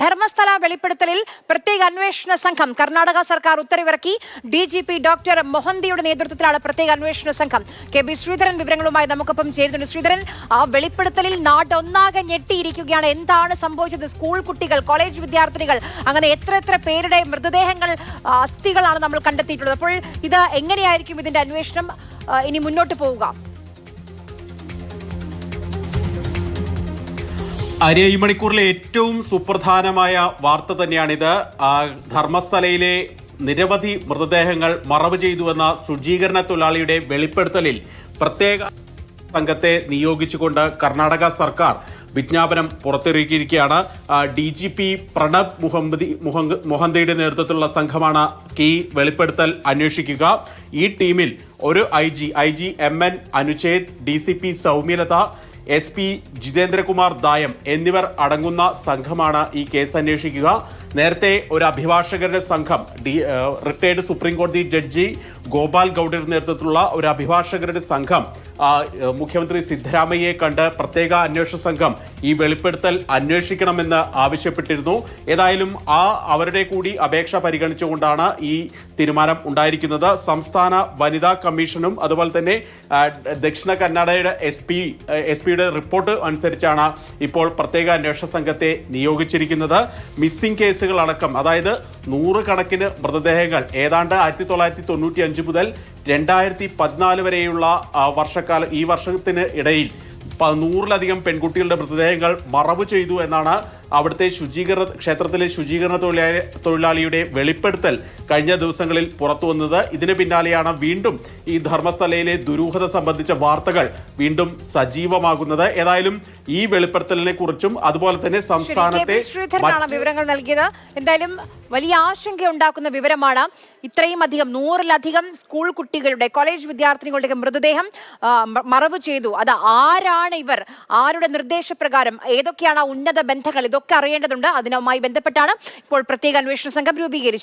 ധർമ്മസ്ഥല വെളിപ്പെടുത്തലിൽ പ്രത്യേക അന്വേഷണ സംഘം കർണാടക സർക്കാർ ഉത്തരവിറക്കി. DGP ഡോക്ടർ മൊഹന്തിയുടെ നേതൃത്വത്തിലാണ് പ്രത്യേക അന്വേഷണ സംഘം. KB ശ്രീധരൻ വിവരങ്ങളുമായി നമുക്കൊപ്പം ചേരുന്നുണ്ട്. ശ്രീധരൻ, ആ വെളിപ്പെടുത്തലിൽ നാടൊന്നാകെ ഞെട്ടിയിരിക്കുകയാണ്. എന്താണ് സംഭവിച്ചത്? സ്കൂൾ കുട്ടികൾ, കോളേജ് വിദ്യാർത്ഥിനികൾ, അങ്ങനെ എത്ര പേരുടെ മൃതദേഹങ്ങൾ, അസ്ഥികളാണ് നമ്മൾ കണ്ടെത്തിയിട്ടുള്ളത്. അപ്പോൾ ഇത് എങ്ങനെയായിരിക്കും ഇതിന്റെ അന്വേഷണം ഇനി മുന്നോട്ട് പോവുക? ഈ മണിക്കൂറിലെ ഏറ്റവും സുപ്രധാനമായ വാർത്ത തന്നെയാണിത്. ധർമ്മസ്ഥലയിലെ നിരവധി മൃതദേഹങ്ങൾ മറവ് ചെയ്തുവെന്ന ശുചീകരണ തൊഴിലാളിയുടെ വെളിപ്പെടുത്തലിൽ പ്രത്യേക സംഘത്തെ നിയോഗിച്ചുകൊണ്ട് കർണാടക സർക്കാർ വിജ്ഞാപനം പുറത്തിറക്കിയിരിക്കുകയാണ്. DGP പ്രണബ് മൊഹന്തിയുടെ നേതൃത്വത്തിലുള്ള സംഘമാണ് ഈ വെളിപ്പെടുത്തൽ അന്വേഷിക്കുക. ഈ ടീമിൽ ഒരു IG MN അനുചേത്, DCP Soumyalatha, SP Jithendrakumar ദായം എന്നിവർ അടങ്ങുന്ന സംഘമാണ് ഈ കേസ് അന്വേഷിക്കുക. നേരത്തെ ഒരു അഭിഭാഷകരുടെ സംഘം, റിട്ടയർഡ് സുപ്രീം കോടതി ജഡ്ജി ഗോപാൽ ഗൌഡയുടെ നേതൃത്വത്തിലുള്ള ഒരു അഭിഭാഷകരുടെ സംഘം മുഖ്യമന്ത്രി സിദ്ധരാമയ്യയെ കണ്ട് പ്രത്യേക അന്വേഷണ സംഘം ഈ വെളിപ്പെടുത്തൽ അന്വേഷിക്കണമെന്ന് ആവശ്യപ്പെട്ടിരുന്നു. ഏതായാലും അവരുടെ കൂടി അപേക്ഷ പരിഗണിച്ചുകൊണ്ടാണ് ഈ തീരുമാനം ഉണ്ടായിരിക്കുന്നത്. സംസ്ഥാന വനിതാ കമ്മീഷനും അതുപോലെ തന്നെ ദക്ഷിണ കന്നഡയുടെ SP-യുടെ റിപ്പോർട്ട് അനുസരിച്ചാണ് ഇപ്പോൾ പ്രത്യേക അന്വേഷണ സംഘത്തെ നിയോഗിച്ചിരിക്കുന്നത്. മിസ്സിംഗ് കേസുകൾ അടക്കം, അതായത് 100 കണക്കിന് മൃതദേഹങ്ങൾ ഏതാണ്ട് 1995 മുതൽ 2014 വരെയുള്ള ഈ വർഷത്തിന് ഇടയിൽ 100-ലധികം പെൺകുട്ടികളുടെ മൃതദേഹങ്ങൾ മറവ് ചെയ്തു എന്നാണ് അവിടുത്തെ ക്ഷേത്രത്തിലെ ശുചീകരണ തൊഴിലാളിയുടെ വെളിപ്പെടുത്തൽ കഴിഞ്ഞ ദിവസങ്ങളിൽ പുറത്തു വന്നത്. ഇതിന് പിന്നാലെയാണ് വീണ്ടും ഈ ധർമ്മസ്ഥലയിലെ ദുരൂഹത സംബന്ധിച്ച വാർത്തകൾ വീണ്ടും സജീവമാകുന്നത്. ഏതായാലും ഈ വെളിപ്പെടുത്തലിനെ കുറിച്ചും അതുപോലെ തന്നെ സംസ്ഥാനത്തെ വിവരങ്ങൾ നൽകിയത് എന്തായാലും വലിയ ആശങ്കയുണ്ടാക്കുന്ന വിവരമാണ്. ഇത്രയും അധികം 100-ലധികം സ്കൂൾ കുട്ടികളുടെ, കോളേജ് വിദ്യാർത്ഥിനികളുടെ മൃതദേഹം മറവ് ചെയ്തു. അത് ആരാണ് ഇവർ? ആരുടെ നിർദ്ദേശപ്രകാരം? ഏതൊക്കെയാണ് ഉന്നത ബന്ധങ്ങൾ? ഇതൊക്കെ അറിയേണ്ടതുണ്ട്. അതിനുമായി ബന്ധപ്പെട്ടാണ് ഇപ്പോൾ പ്രത്യേക അന്വേഷണ സംഘം രൂപീകരിച്ചിരിക്കുന്നത്.